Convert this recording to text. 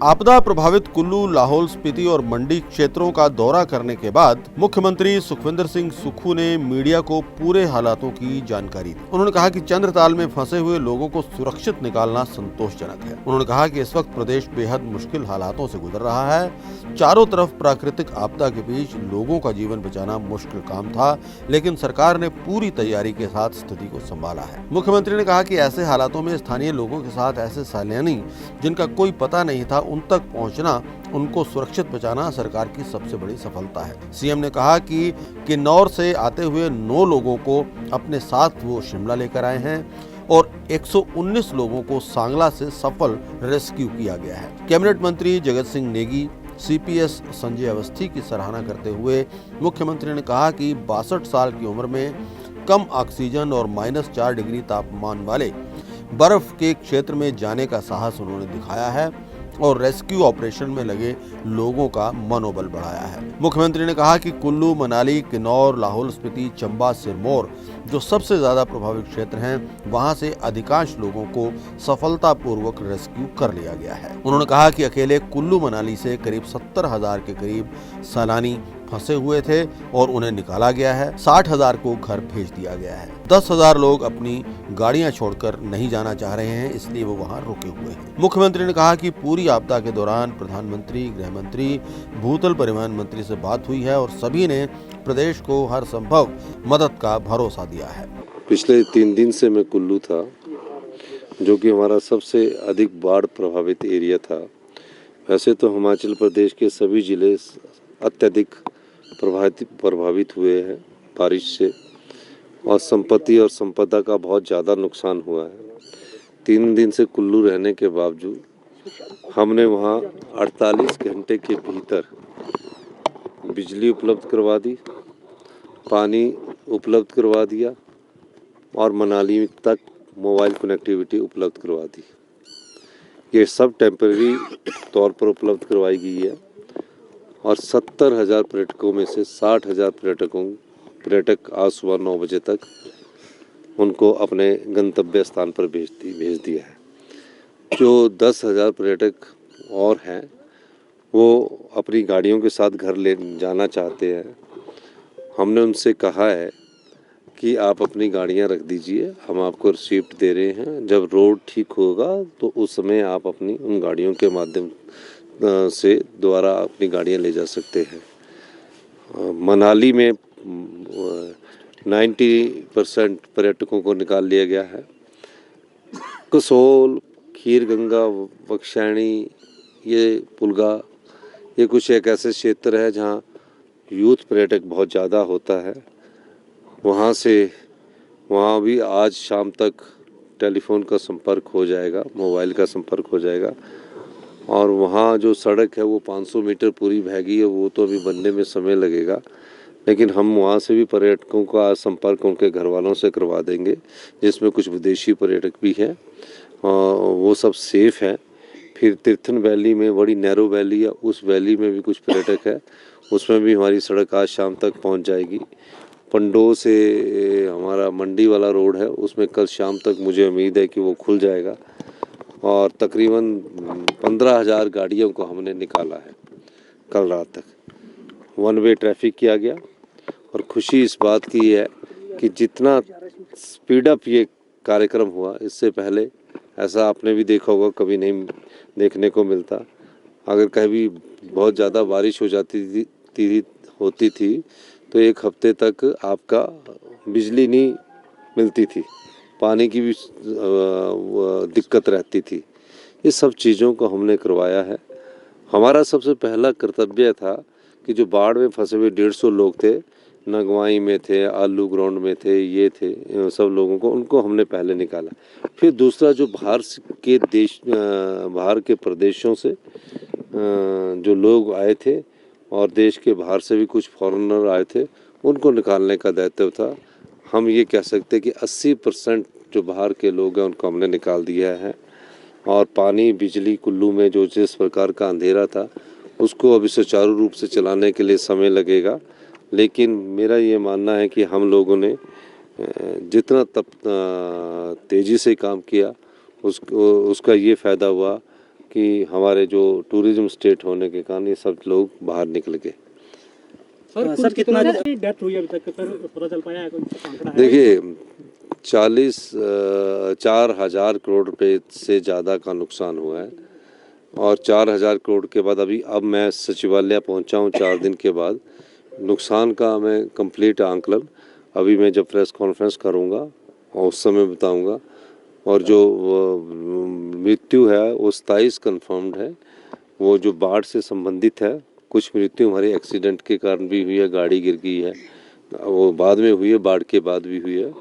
आपदा प्रभावित कुल्लू, लाहौल स्पीति और मंडी क्षेत्रों का दौरा करने के बाद मुख्यमंत्री सुखविंदर सिंह सुक्खू ने मीडिया को पूरे हालातों की जानकारी दी। उन्होंने कहा कि चंद्रताल में फंसे हुए लोगों को सुरक्षित निकालना संतोषजनक है। उन्होंने कहा कि इस वक्त प्रदेश बेहद मुश्किल हालातों से गुजर रहा है। चारों तरफ प्राकृतिक आपदा के बीच लोगों का जीवन बचाना मुश्किल काम था, लेकिन सरकार ने पूरी तैयारी के साथ स्थिति को संभाला है। मुख्यमंत्री ने कहा कि ऐसे हालातों में स्थानीय लोगों के साथ ऐसे सैलानी जिनका कोई पता नहीं था उन तक पहुंचना, उनको सुरक्षित बचाना सरकार की सबसे बड़ी सफलता है। सीएम ने कहा कि किन्नौर से आते हुए 9 लोगों को अपने साथ वो शिमला लेकर आए हैं और 119 लोगों को सांगला से सफल रेस्क्यू किया गया है। कैबिनेट मंत्री जगत सिंह नेगी, सीपीएस संजय अवस्थी की सराहना करते हुए मुख्यमंत्री ने कहा कि 62 साल की उम्र में कम ऑक्सीजन और -4 डिग्री तापमान वाले बर्फ के क्षेत्र में जाने का साहस उन्होंने दिखाया है और रेस्क्यू ऑपरेशन में लगे लोगों का मनोबल बढ़ाया है। मुख्यमंत्री ने कहा कि कुल्लू, मनाली, किन्नौर, लाहौल स्पीति, चंबा, सिरमौर जो सबसे ज्यादा प्रभावित क्षेत्र हैं, वहां से अधिकांश लोगों को सफलतापूर्वक रेस्क्यू कर लिया गया है। उन्होंने कहा कि अकेले कुल्लू मनाली से करीब 70,000 के करीब सैलानी फंसे हुए थे और उन्हें निकाला गया है। 60,000 को घर भेज दिया गया है। 10,000 लोग अपनी गाड़ियां छोड़कर नहीं जाना चाह रहे हैं, इसलिए वो वहां रुके हुए हैं। मुख्यमंत्री ने कहा कि पूरी आपदा के दौरान प्रधानमंत्री, गृह मंत्री, भूतल परिवहन मंत्री से बात हुई है और सभी ने प्रदेश को हर संभव मदद का भरोसा दिया है। पिछले 3 दिन से मैं कुल्लू था, जो कि हमारा सबसे अधिक बाढ़ प्रभावित एरिया था। वैसे तो हिमाचल प्रदेश के सभी जिले अत्यधिक प्रभावित हुए हैं बारिश से और संपत्ति और संपदा का बहुत ज़्यादा नुकसान हुआ है। 3 दिन से कुल्लू रहने के बावजूद हमने वहाँ 48 घंटे के भीतर बिजली उपलब्ध करवा दी, पानी उपलब्ध करवा दिया और मनाली तक मोबाइल कनेक्टिविटी उपलब्ध करवा दी। ये सब टेम्परेरी तौर पर उपलब्ध करवाई गई है और 70,000 पर्यटकों में से 60,000 पर्यटक आज सुबह 9 बजे तक उनको अपने गंतव्य स्थान पर भेज दिया है। जो 10,000 पर्यटक और हैं वो अपनी गाड़ियों के साथ घर ले जाना चाहते हैं। हमने उनसे कहा है कि आप अपनी गाड़ियां रख दीजिए, हम आपको रिसीप्ट दे रहे हैं। जब रोड ठीक होगा तो उस समय आप अपनी उन गाड़ियों के माध्यम से दोबारा अपनी गाड़ियां ले जा सकते हैं। मनाली में 90% पर्यटकों को निकाल लिया गया है। कसोल, खीरगंगा, बख्शैनी, ये पुलगा, ये कुछ एक ऐसे क्षेत्र है जहाँ यूथ पर्यटक बहुत ज़्यादा होता है। वहाँ भी आज शाम तक टेलीफोन का संपर्क हो जाएगा, मोबाइल का संपर्क हो जाएगा और वहाँ जो सड़क है वो 500 मीटर पूरी बहेगी है, वो तो अभी बनने में समय लगेगा, लेकिन हम वहाँ से भी पर्यटकों का संपर्क उनके घर वालों से करवा देंगे, जिसमें कुछ विदेशी पर्यटक भी हैं, वो सब सेफ हैं। फिर तीर्थन वैली में बड़ी नैरो वैली है, उस वैली में भी कुछ पर्यटक है, उसमें भी हमारी सड़क आज शाम तक पहुँच जाएगी। पंडो से हमारा मंडी वाला रोड है, उसमें कल शाम तक मुझे उम्मीद है कि वो खुल जाएगा और तकरीबन 15,000 गाड़ियों को हमने निकाला है कल रात तक। 1 वे ट्रैफिक किया गया और खुशी इस बात की है कि जितना स्पीड अप ये कार्यक्रम हुआ, इससे पहले ऐसा आपने भी देखा होगा, कभी नहीं देखने को मिलता। अगर कभी बहुत ज़्यादा बारिश होती थी तो 1 हफ्ते तक आपका बिजली नहीं मिलती थी, पानी की भी दिक्कत रहती थी। ये सब चीज़ों को हमने करवाया है। हमारा सबसे पहला कर्तव्य था कि जो बाढ़ में फंसे हुए 150 लोग थे, नगवाई में थे, आलू ग्राउंड में थे, ये थे, सब लोगों को उनको हमने पहले निकाला। फिर दूसरा जो बाहर के प्रदेशों से जो लोग आए थे और देश के बाहर से भी कुछ फॉरेनर आए थे, उनको निकालने का दायित्व था। हम ये कह सकते हैं कि 80% जो बाहर के लोग हैं उनको हमने निकाल दिया है और पानी, बिजली कुल्लू में जो जिस प्रकार का अंधेरा था उसको अभी सुचारू रूप से चलाने के लिए समय लगेगा, लेकिन मेरा ये मानना है कि हम लोगों ने जितना तेज़ी से काम किया उसका ये फ़ायदा हुआ कि हमारे जो टूरिज्म स्टेट होने के कारण ये सब लोग बाहर निकल गए। सर कितना डेथ हुई अभी तक सर पता चल पाया है कोई आंकड़ा है? देखिए 4,000 करोड़ रुपए से ज़्यादा का नुकसान हुआ है और 4,000 करोड़ के बाद अब मैं सचिवालय पहुंचा हूं 4 दिन के बाद। नुकसान का मैं कंप्लीट आंकलन अभी मैं जब प्रेस कॉन्फ्रेंस करूंगा और उस समय बताऊंगा। और जो मृत्यु है वो 27 कन्फर्म्ड है, वो जो बाढ़ से संबंधित है। कुछ मृत्यु हमारे एक्सीडेंट के कारण भी हुई है, गाड़ी गिर गई है, वो बाद में हुई है, बाढ़ के बाद भी हुई है।